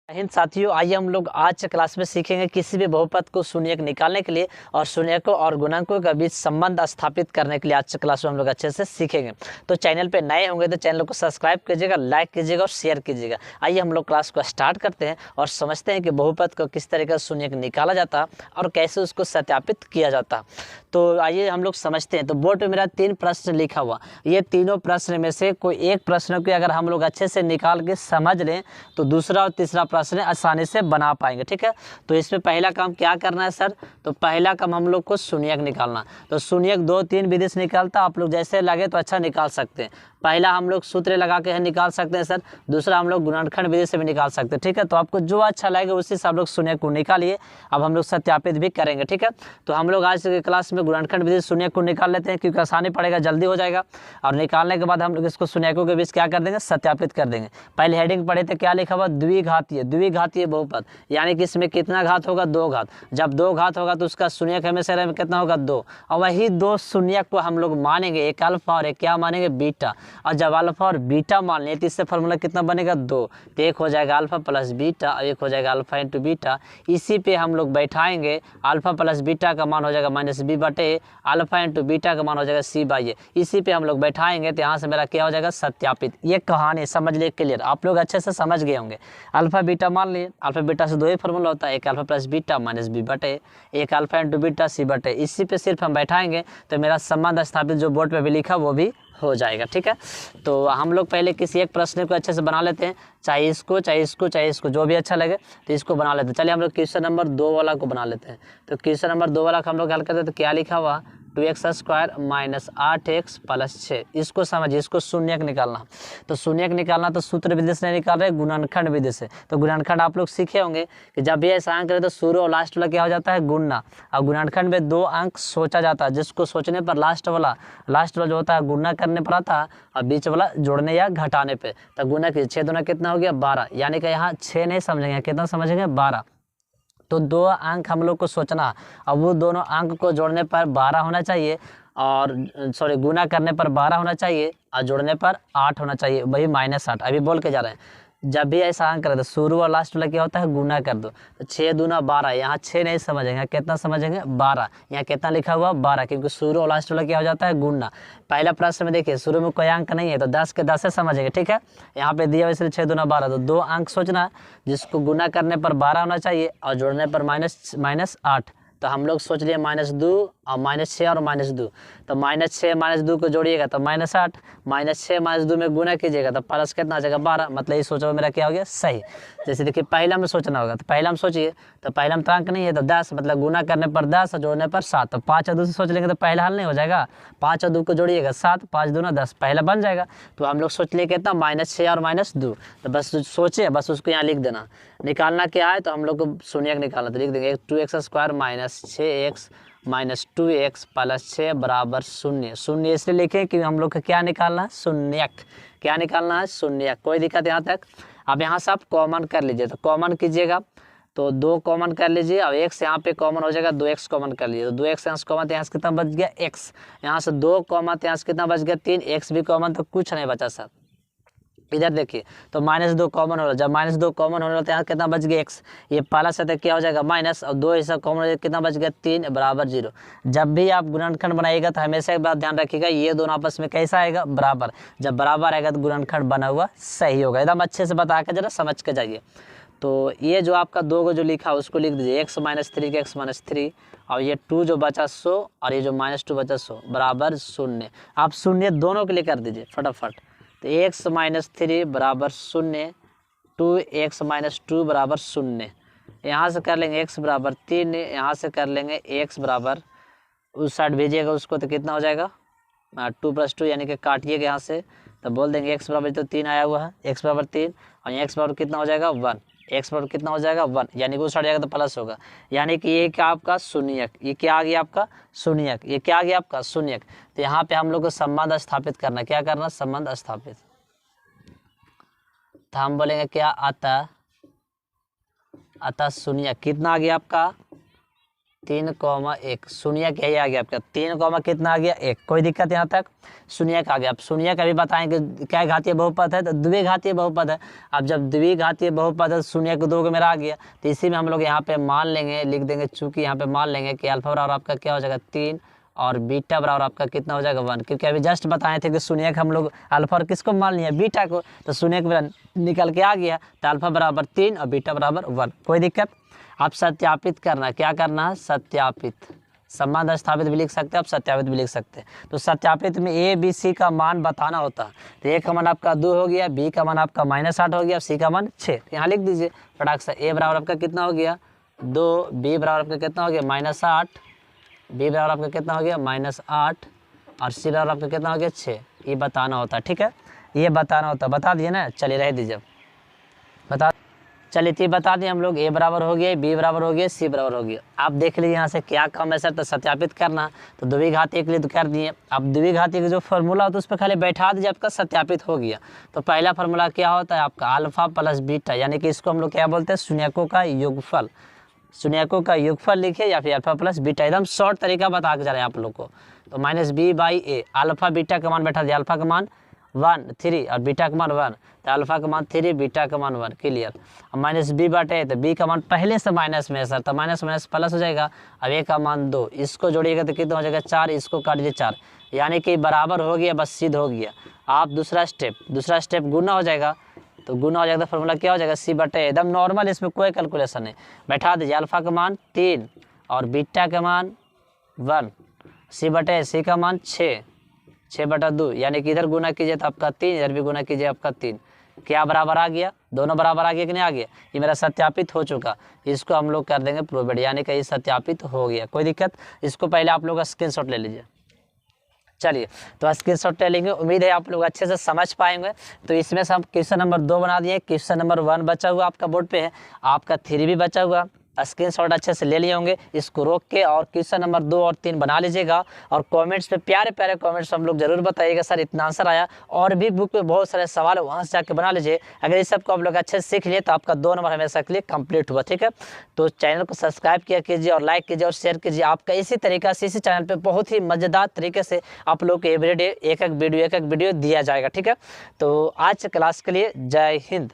हिंद साथियों, आइए हम लोग आज के क्लास में सीखेंगे किसी भी बहुपद को शून्यक निकालने के लिए और शून्यकों और गुणकों के बीच संबंध स्थापित करने के लिए आज के क्लास में हम लोग अच्छे से सीखेंगे। तो चैनल पे नए होंगे तो चैनल को सब्सक्राइब कीजिएगा, लाइक कीजिएगा और शेयर कीजिएगा। आइए हम लोग क्लास को स्टार्ट करते हैं और समझते हैं कि बहुपद को किस तरीके से शून्यक निकाला जाता है और कैसे उसको सत्यापित किया जाता। तो आइए हम लोग समझते हैं। तो बोर्ड पे मेरा 3 प्रश्न लिखा हुआ, ये तीनों प्रश्न में से कोई एक प्रश्न को अगर हम लोग अच्छे से निकाल के समझ लें तो दूसरा और तीसरा प्रश्न आसानी से बना पाएंगे। ठीक है, तो इसमें पहला काम क्या करना है सर? तो पहला काम हम लोग को शून्यक निकालना। तो शून्यक 2-3 विधि से निकालता, आप लोग जैसे लगे तो अच्छा निकाल सकते हैं। पहला हम लोग सूत्र लगा के निकाल सकते हैं सर, दूसरा हम लोग गुणनखंड विधि से भी निकाल सकते हैं। ठीक है, तो आपको जो अच्छा लगे उसी से आप लोग शून्यक को निकालिए। अब हम लोग सत्यापित भी करेंगे। ठीक है, तो हम लोग आज के क्लास में गुणनखंड विधि से शून्यक को निकाल लेते हैं क्योंकि आसानी पड़ेगा, जल्दी हो जाएगा। और निकालने के बाद हम लोग इसको शून्यकों के बीच क्या कर देंगे? सत्यापित कर देंगे। पहले हेडिंग पढ़े थे, क्या लिखा हुआ? द्विघातीय। द्विघातीय बहुपद यानी कि इसमें कितना घात होगा? 2 घात। जब 2 घात होगा तो उसका शून्यक हमेशा कितना होगा? 2। और वही 2 शून्यक को हम लोग मानेंगे, एक अल्फा और एक क्या मानेंगे? बीटा। और जब अल्फा और बीटा मान लिए तो इससे फॉर्मूला कितना बनेगा? 2। तो एक हो जाएगा अल्फा प्लस बीटा और एक हो जाएगा अल्फा इंटू बीटा। इसी पे हम लोग बैठाएंगे, अल्फा प्लस बीटा का मान हो जाएगा माइनस बी बटे अल्फा इंटू बीटा का मान हो जाएगा सी बाई ए। इसी पे हम लोग बैठाएंगे तो यहाँ से मेरा क्या हो जाएगा? सत्यापित। ये कहानी समझ लिए, क्लियर? आप लोग अच्छे से समझ गए होंगे। अल्फा बीटा मान लिए, अल्फा बीटा से 2 ही फॉर्मूला होता है, एक alpha plus beta minus B बटे एक अल्फा इंटू बीटा सी बटे। इसी पे सिर्फ हम बैठाएंगे तो मेरा संबंध स्थापित जो बोर्ड पे भी लिखा वो भी हो जाएगा। ठीक है, तो हम लोग पहले किसी एक प्रश्न को अच्छे से बना लेते हैं, चाहे इसको चाहे इसको चाहे इसको, जो भी अच्छा लगे तो इसको बना लेते हैं। चलिए हम लोग क्वेश्चन नंबर 2 वाला को बना लेते हैं। तो क्वेश्चन नंबर 2 वाला का हम लोग हल करते हैं। तो क्या लिखा हुआ? 2x² minus 8x plus 6। इसको समझिए, इसको शून्यक निकालना। तो शून्यक निकालना तो सूत्र विधि से नहीं निकाल रहे, गुणनखंड विधि से। तो गुणनखंड आप लोग सीखे होंगे कि जब भी ऐसा अंक रहे तो शुरू और लास्ट वाला क्या हो जाता है? गुणना। और गुणनखंड में 2 अंक सोचा जाता है, जिसको सोचने पर लास्ट वाला जो होता है गुणा करने पर आता है और बीच वाला जोड़ने या घटाने पे। तो गुणा की 6 दूना कितना हो गया? 12। यानी कि यहाँ 6 नहीं समझेंगे, कितना समझेंगे? 12। तो 2 अंक हम लोग को सोचना, और वो दोनों अंक को जोड़ने पर 12 होना चाहिए, और सॉरी गुना करने पर 12 होना चाहिए और जोड़ने पर 8 होना चाहिए, वही -8। अभी बोल के जा रहे हैं, जब भी ऐसा अंक करे तो शुरू और लास्ट वाला क्या होता है? गुना कर दो। तो 6 दूना 12, यहाँ 6 नहीं समझेंगे, कितना समझेंगे? 12। यहाँ कितना लिखा हुआ? 12, क्योंकि शुरू और लास्ट वाला क्या हो जाता है? गुना। पहला प्रश्न में देखिए शुरू में कोई अंक नहीं है तो 10 के 10 से समझेंगे। ठीक है, यहाँ पे दिया वैसे 6 दूना 12, तो 2 अंक सोचना जिसको गुना करने पर 12 होना चाहिए और जोड़ने पर -8। तो हम लोग सोच लिए -2 और -6 और -2। तो -6 -2 को जोड़िएगा तो -8, -6 -2 में गुना कीजिएगा तो प्लस कितना आ जाएगा? 12। मतलब ये सोचो मेरा क्या हो गया? सही। जैसे देखिए पहला में सोचना होगा, तो पहला में सोचिए, तो पहला में तो अंक नहीं है तो 10, मतलब गुना करने पर 10 और जोड़ने पर 7। तो 5 और 2 से सोच लेंगे तो पहला हल नहीं हो जाएगा। 5 और 2 को जोड़िएगा 7, 5 दूना 10, पहला बन जाएगा। तो हम लोग सोच लिए कितना? -6 और -2। तो बस सोचिए, बस उसको यहाँ लिख देना। निकालना क्या है? तो हम लोग को शून्यक निकालना, तो लिख देंगे 2x² minus 6x minus 2x plus 6 बराबर 0। शून्य इसलिए लिखें कि हम लोग को क्या निकालना है? शून्यक। क्या निकालना है? शून्यक। कोई दिक्कत यहाँ तक? अब यहाँ से आप कॉमन कर लीजिए, तो कॉमन कीजिएगा तो 2 कॉमन कर लीजिए और x यहाँ पे कॉमन हो जाएगा, 2x कॉमन कर लीजिए। तो 2x यहाँ से कॉमन, तो यहाँ से कितना बच गया? x। यहाँ से 2 कॉमन, तो यहाँ से कितना बच गया? 3। x भी कॉमन, तो कुछ नहीं बचा सर। इधर देखिए तो -2 कॉमन हो रहा है, जब -2 कॉमन होने लगता है यहाँ कितना बच गया? x। ये पाला से क्या हो जाएगा? माइनस, और 2 ऐसा कॉमन हो जाएगा, कितना बच गया? 3 बराबर 0। जब भी आप गुणनखंड बनाइएगा तो हमेशा एक बात ध्यान रखिएगा, ये दोनों आपस में कैसा आएगा? बराबर। जब बराबर आएगा तो गुणनखंड बना हुआ सही होगा। एकदम अच्छे से बता के जरा समझ के जाइए। तो ये जो आपका 2 को जो लिखा है उसको लिख दीजिए, x -3 के x -3, और ये 2 जो बचा 100 और ये जो -2 बचा 100 बराबर 0। आप 0 दोनों के लिए कर दीजिए फटाफट। तो x -3 बराबर 0, 2x -2 बराबर 0। यहाँ से कर लेंगे x बराबर 3, यहाँ से कर लेंगे x बराबर, उस साइड भेजिएगा उसको तो कितना हो जाएगा? 2 + 2, यानी कि काटिएगा यहाँ से तो बोल देंगे x बराबर, तो 3 आया हुआ है, x बराबर 3, और x बराबर कितना हो जाएगा? 1। x बराबर कितना हो जाएगा? 1, यानी कि उस साइड जाएगा तो प्लस होगा, यानी कि ये क्या आपका? शून्यक। ये क्या आ गया आपका? शून्यक। ये क्या आ गया आपका? शून्यक। तो यहाँ पे हम लोग को संबंध स्थापित करना, क्या करना? संबंध स्थापित। तो हम बोलेंगे क्या? अतः शून्यक कितना आ गया आपका? 3,1 शून्यक यही आ गया आपका 3, कितना आ गया 1। कोई दिक्कत यहाँ तक? शून्यक आ गया। अब शून्यक अभी बताएंगे क्या घातीय बहुपद है, तो द्विघातीय बहुपद है। अब जब द्विघातीय बहुपद है शून्यक 2 मेरा आ गया, तो इसी में हम लोग यहाँ पे मान लेंगे, लिख देंगे, चूंकि यहाँ पे मान लेंगे कि अल्फा बराबर आपका क्या हो जाएगा 3 और बीटा बराबर आपका कितना हो जाएगा 1, क्योंकि अभी जस्ट बताए थे कि शून्यक हम लोग अल्फा और किसको मान लिया बीटा को, तो शून्यक मेरा निकल के आ गया, तो अल्फा बराबर 3 और बीटा बराबर 1। कोई दिक्कत? आप सत्यापित करना, क्या करना है? सत्यापित। संबंध स्थापित भी लिख सकते हैं, आप सत्यापित भी लिख सकते हैं। तो सत्यापित में ए बी सी का मान बताना होता है। तो ए का मान आपका 2 हो गया, बी का मान आपका -8 हो गया, सी का मान 6। यहाँ लिख दीजिए फटाक से। ए बराबर आपका कितना हो गया 2, बी बराबर आपका कितना हो गया -8, बी बराबर आपका कितना हो गया -8 और सी बराबर आपका कितना हो गया 6। ये बताना होता है, ठीक है, ये बताना होता है। बता दिए ना, चलिए रह दीजिए बता। चलिए तो बता दें हम लोग, ए बराबर हो गया, बी बराबर हो गया, सी बराबर हो गया। आप देख लीजिए यहाँ से क्या काम है सर, तो सत्यापित करना, तो द्विघातीय के लिए तो कर दिए। अब द्विघातीय का जो फॉर्मूला होता है उस पर खाली बैठा दीजिए, आपका सत्यापित हो गया। तो पहला फार्मूला क्या होता है आपका अल्फा प्लस बीटा, यानी कि इसको हम लोग क्या बोलते हैं शून्यकों का योगफल। शून्यकों का योगफल लिखिए या फिर अल्फा प्लस बीटा, एकदम शॉर्ट तरीका बता के जा रहे हैं आप लोग को। तो -b/a, अल्फा बीटा का मान बैठा दिया, अल्फा का मान 1 3 और बीटा का मान 1, तो अल्फा का मान 3 बीटा का मान 1। क्लियर? अब -b/a, तो b का मान पहले से माइनस में है सर, तो माइनस माइनस प्लस हो जाएगा। अब a का मान 2, इसको जोड़िएगा तो कितना हो जाएगा 4, इसको काट दीजिए 4, यानी कि बराबर हो गया, बस सिद्ध हो गया। आप दूसरा स्टेप गुना हो जाएगा, तो गुना हो जाएगा, तो फॉर्मूला क्या हो जाएगा c/a, एकदम नॉर्मल, इसमें कोई कैलकुलेशन नहीं। बैठा दीजिए अल्फा का मान 3 और बीटा का मान 1, c/a, सी का मान 6/2, यानी कि इधर गुना कीजिए तो आपका 3, इधर भी गुना कीजिए आपका 3। क्या बराबर आ गया? दोनों बराबर आ गया कि नहीं आ गया? ये मेरा सत्यापित हो चुका, इसको हम लोग कर देंगे प्रूव्ड, यानी कि ये सत्यापित हो गया। कोई दिक्कत? इसको पहले आप लोग स्क्रीनशॉट ले लीजिए। चलिए तो स्क्रीनशॉट ले लेंगे, उम्मीद है आप लोग अच्छे से समझ पाएंगे। तो इसमें से हम क्वेश्चन नंबर 2 बना दिए, क्वेश्चन नंबर 1 बचा हुआ आपका बोर्ड पे है, आपका 3 भी बचा हुआ। स्क्रीनशॉट अच्छे से ले लिए होंगे, इसको रोक के और क्वेश्चन नंबर 2 और 3 बना लीजिएगा। और कमेंट्स पे प्यारे प्यारे कमेंट्स हम लोग जरूर बताइएगा सर इतना आंसर आया, और भी बुक पे बहुत सारे सवाल है, वहाँ से जाके बना लीजिए। अगर इस सबको आप लोग अच्छे से सीख लिए तो आपका 2 नंबर हमेशा के लिए कंप्लीट हुआ, ठीक है। तो चैनल को सब्सक्राइब किया कीजिए और लाइक कीजिए और शेयर कीजिए। आपका इसी तरीका से इसी चैनल पर बहुत ही मज़ेदार तरीके से आप लोग को एवरीडे एक एक वीडियो दिया जाएगा, ठीक है। तो आज क्लास के लिए जय हिंद।